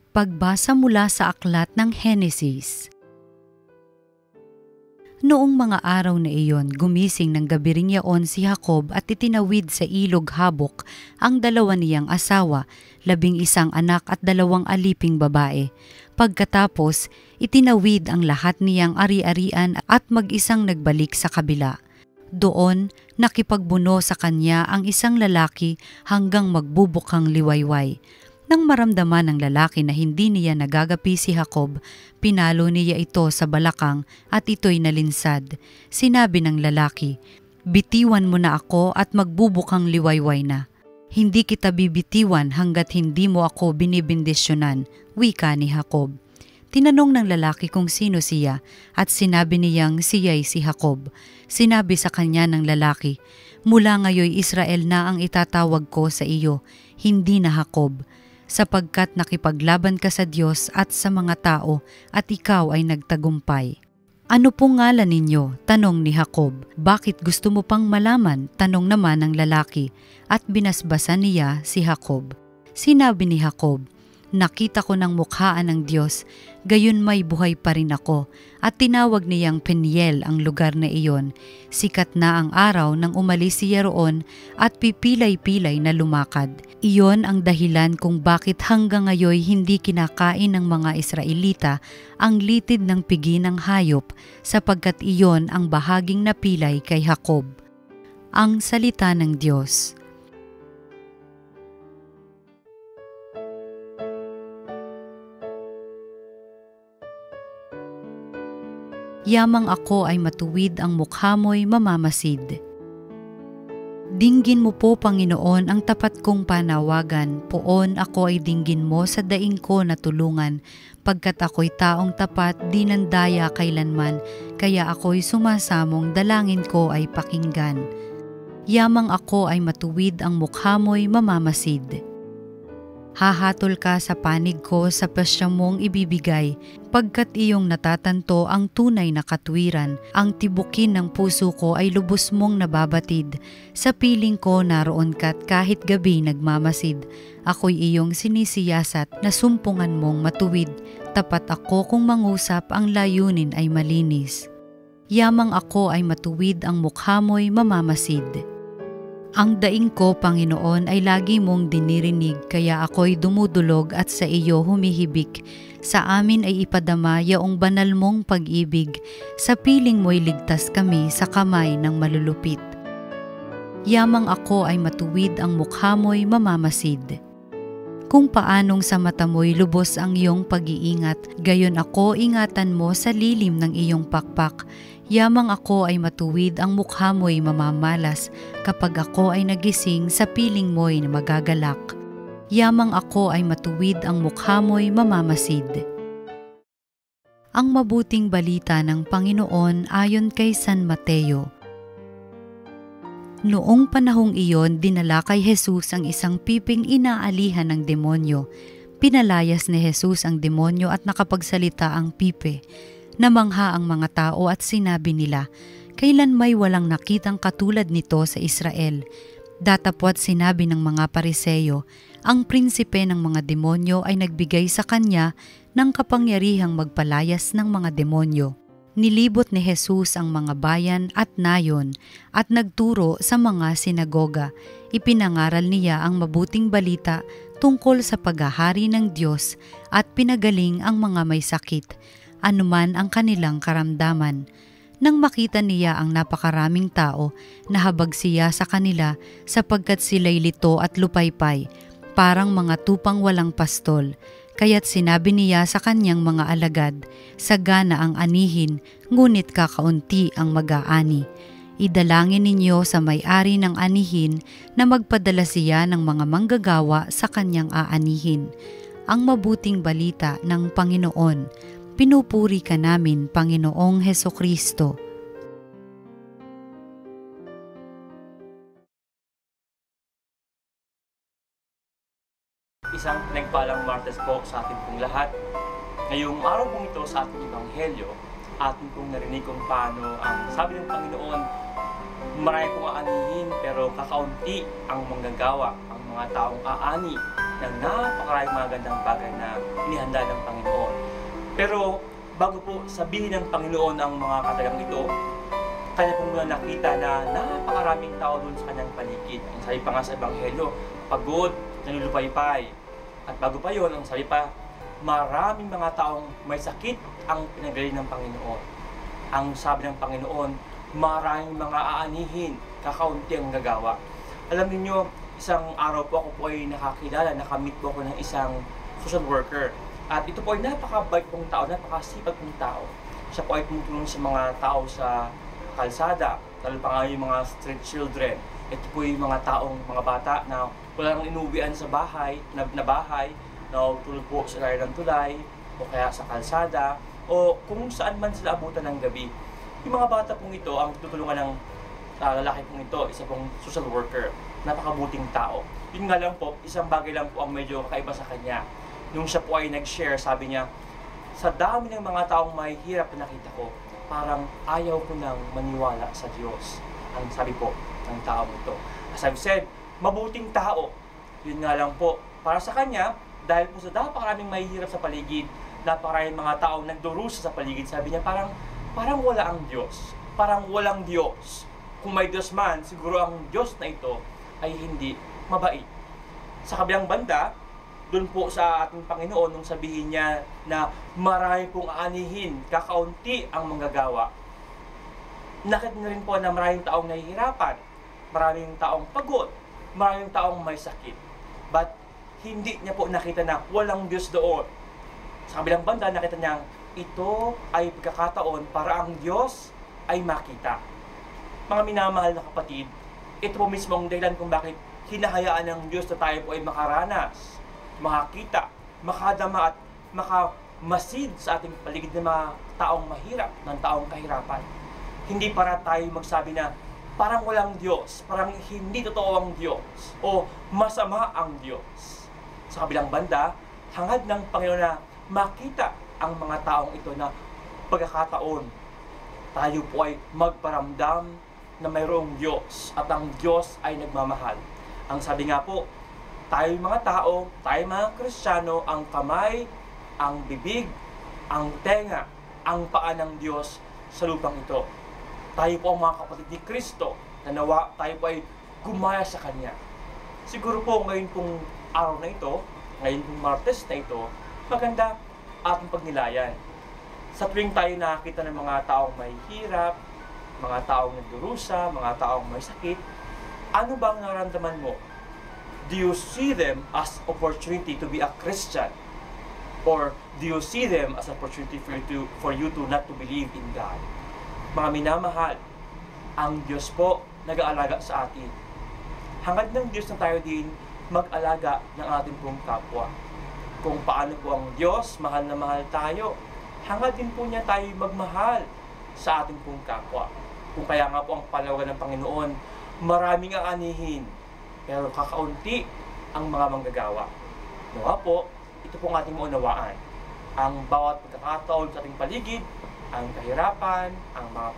Pagbasa mula sa aklat ng Henesis. Noong mga araw na iyon, gumising ng gabi ring yaon si Jacob at itinawid sa ilog Habok ang dalawa niyang asawa, 11 anak at 2 aliping babae. Pagkatapos, itinawid ang lahat niyang ari-arian at mag-isang nagbalik sa kabila. Doon, nakipagbuno sa kanya ang isang lalaki hanggang magbubukhang liwayway. Nang maramdaman ng lalaki na hindi niya nagagapi si Jacob, pinalo niya ito sa balakang at ito'y nalinsad. Sinabi ng lalaki, "Bitiwan mo na ako at magbubukhang liwayway na. Hindi kita bibitiwan hanggat hindi mo ako binibindisyonan," wika ni Jacob. Tinanong ng lalaki kung sino siya at sinabi niyang siya'y si Jacob. Sinabi sa kanya ng lalaki, "Mula ngayoy Israel na ang itatawag ko sa iyo, hindi na Jacob, sapagkat nakipaglaban ka sa Diyos at sa mga tao at ikaw ay nagtagumpay." "Ano pong ngalan ninyo?" tanong ni Jacob. "Bakit gusto mo pang malaman?" tanong naman ng lalaki at binasbasan niya si Jacob. Sinabi ni Jacob, "Nakita ko ng mukhaan ng Diyos, gayon may buhay pa rin ako," at tinawag niyang Peniel ang lugar na iyon. Sikat na ang araw nang umalis siya roon at pipilay-pilay na lumakad. Iyon ang dahilan kung bakit hanggang ngayon hindi kinakain ng mga Israelita ang litid ng pigi ng hayop, sapagkat iyon ang bahaging napilay kay Jacob. Ang salita ng Diyos. Yamang ako ay matuwid, ang mukha mo'y mamamasid. Dinggin mo po, Panginoon, ang tapat kong panawagan. Poon ako ay dinggin mo sa daing ko na tulungan. Pagkat ako'y taong tapat, di nandaya kailanman, kaya ako'y sumasamong, dalangin ko ay pakinggan. Yamang ako ay matuwid, ang mukha mo'y mamamasid. Hahatol ka sa panig ko sa pasya mong ibibigay, pagkat iyong natatanto ang tunay na katwiran. Ang tibukin ng puso ko ay lubos mong nababatid. Sa piling ko naroon ka't kahit gabi nagmamasid. Ako'y iyong sinisiyasat na sumpungan mong matuwid. Tapat ako kung mangusap, ang layunin ay malinis. Yamang ako ay matuwid, ang mukha mo'y mamamasid. Ang daing ko, Panginoon, ay lagi mong dinirinig, kaya ako'y dumudulog at sa iyo humihibik. Sa amin ay ipadama yaong banal mong pag-ibig. Sa piling mo'y ligtas kami sa kamay ng malulupit. Yamang ako ay matuwid, ang mukha mo'y mamamasid. Kung paanong sa mata mo'y lubos ang iyong pag-iingat, gayon ako ingatan mo sa lilim ng iyong pakpak. Yamang ako ay matuwid, ang mukha mo'y mamamalas, kapag ako ay nagising sa piling mo'y magagalak. Yamang ako ay matuwid, ang mukha mo'y mamamasid. Ang mabuting balita ng Panginoon ayon kay San Mateo. Noong panahong iyon, dinala kay Jesus ang isang piping inaalihan ng demonyo. Pinalayas ni Jesus ang demonyo at nakapagsalita ang pipe. Namangha ang mga tao at sinabi nila, "Kailan may walang nakitang katulad nito sa Israel?" Datapwat sinabi ng mga Pariseyo, ang prinsipe ng mga demonyo ay nagbigay sa kanya ng kapangyarihang magpalayas ng mga demonyo. Nilibot ni Jesus ang mga bayan at nayon at nagturo sa mga sinagoga. Ipinangaral niya ang mabuting balita tungkol sa paghahari ng Diyos at pinagaling ang mga may sakit, anuman ang kanilang karamdaman. Nang makita niya ang napakaraming tao, nahabag siya sa kanila sapagkat sila'y lito at lupaypay, parang mga tupang walang pastol. Kaya't sinabi niya sa kanyang mga alagad, "Sagana ang anihin, ngunit kakaunti ang mag-aani. Idalangin ninyo sa may-ari ng anihin na magpadala siya ng mga manggagawa sa kanyang aanihin." Ang mabuting balita ng Panginoon. Pinupuri ka namin, Panginoong Hesukristo. Isang pinagpalang Martes po sa atin pong lahat. Ngayong araw pong ito sa ating Ebanghelyo, atin pong narinig kung paano ang sabi ng Panginoon, marami pong aanihin pero kakaunti ang manggagawa, ang mga taong aani. ng napakaraming magandang bagay na inihanda ng Panginoon. Pero bago po sabihin ng Panginoon ang mga katagang ito, kanya po muna nakita na napakaraming tao doon sa kanyang paligid. Ang sabi pa nga sa Ebanghelyo, pagod, nanulupaypay. At bago pa yon, ang sabi pa, maraming mga taong may sakit ang pinagaling ng Panginoon. Ang sabi ng Panginoon, maraming mga aanihin, kakaunti ang gagawa. Alam niyo, isang araw po ako po ay nakakilala, nakamit po ako ng isang social worker. At ito po ay napakabait pong tao, napakasipag pong tao. Siya po ay tumutulong sa mga tao sa kalsada, lalo pa nga yung mga street children. Ito po yung mga taong, mga bata na wala nang inuwian sa bahay, na bahay, na tulog po sa ilalim ng tulay, o kaya sa kalsada, o kung saan man sila abutan ng gabi. Yung mga bata pong ito, ang tutulungan ng lalaki pong ito, isa pong social worker, napakabuting tao. Yun nga lang po, isang bagay lang po ang medyo kakaiba sa kanya. Nung siya po ay nag-share, sabi niya, sa dami ng mga taong mahihirap na nakita ko, parang ayaw ko nang maniwala sa Diyos. Ang sabi po ng taong ito. As I've said, mabuting tao. Yun nga lang po, para sa kanya, dahil po sa napakaraming mahihirap sa paligid, napakaraming mga taong nagdurusa sa paligid, sabi niya parang wala ang Diyos. Parang walang Diyos. Kung may Diyos man, siguro ang Diyos na ito ay hindi mabait. Sa kabilang banda, doon po sa ating Panginoon nung sabihin niya na marami pong aanihin, kakaunti ang manggagawa. Nakita na rin po na maraming taong nahihirapan, maraming taong pagod, maraming taong may sakit. But hindi niya po nakita na walang Diyos doon. Sa kabilang banda, nakita niya ito ay pagkakataon para ang Diyos ay makita. Mga minamahal na kapatid, ito po mismo ang dahilan kung bakit hinahayaan ng Diyos na tayo po ay makaranas, makakita, makadama at makamasid sa ating paligid ng mga taong mahirap, ng taong kahirapan. Hindi para tayo magsabi na parang walang Diyos, parang hindi totoo ang Diyos, o masama ang Diyos. Sa kabilang banda, hangad ng Panginoon na makita ang mga taong ito na pagkakataon, tayo po ay magparamdam na mayroong Diyos at ang Diyos ay nagmamahal. Ang sabi nga po, tayo mga tao, tayo mga Kristiyano, ang kamay, ang bibig, ang tenga, ang paa ng Diyos sa lupang ito. Tayo po ang mga kapatid ni Kristo na nawa tayo po ay gumaya sa Kanya. Siguro po ngayon pong araw na ito, ngayon pong Martes na ito, maganda ating pagnilayan. Sa tuwing tayo nakakita ng mga taong may hirap, mga taong nagdurusa, mga taong may sakit, ano bang nararamdaman mo? Do you see them as opportunity to be a Christian? Or do you see them as opportunity for you to not to believe in God? Mga minamahal, ang Diyos po nag-aalaga sa atin. Hangad ng Diyos na tayo din mag-alaga ng ating pong kapwa. Kung paano po ang Diyos, mahal na mahal tayo, hangad din po niya tayo magmahal sa ating pong kapwa. Kung kaya nga po ang palawagan ng Panginoon, maraming aanihin, pero kakaunti ang mga manggagawa. Nawa po, ito pong ating maunawaan. Ang bawat pagkakataon sa ating paligid, ang kahirapan, ang mga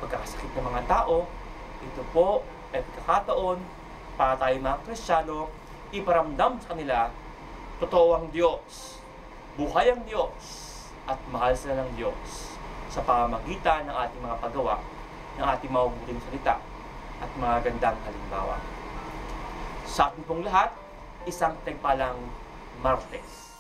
pagkakasakit ng mga tao, ito po ay pagkakataon para tayo mga Kristiyano, iparamdam sa kanila, totoo ang Diyos, buhay ang Diyos, at mahal sila ng Diyos sa pamamagitan ng ating mga paggawa, ng ating mabubuting salita, at mga gandang halimbawa. Sa ating pong lahat, isang tagpalang Martes.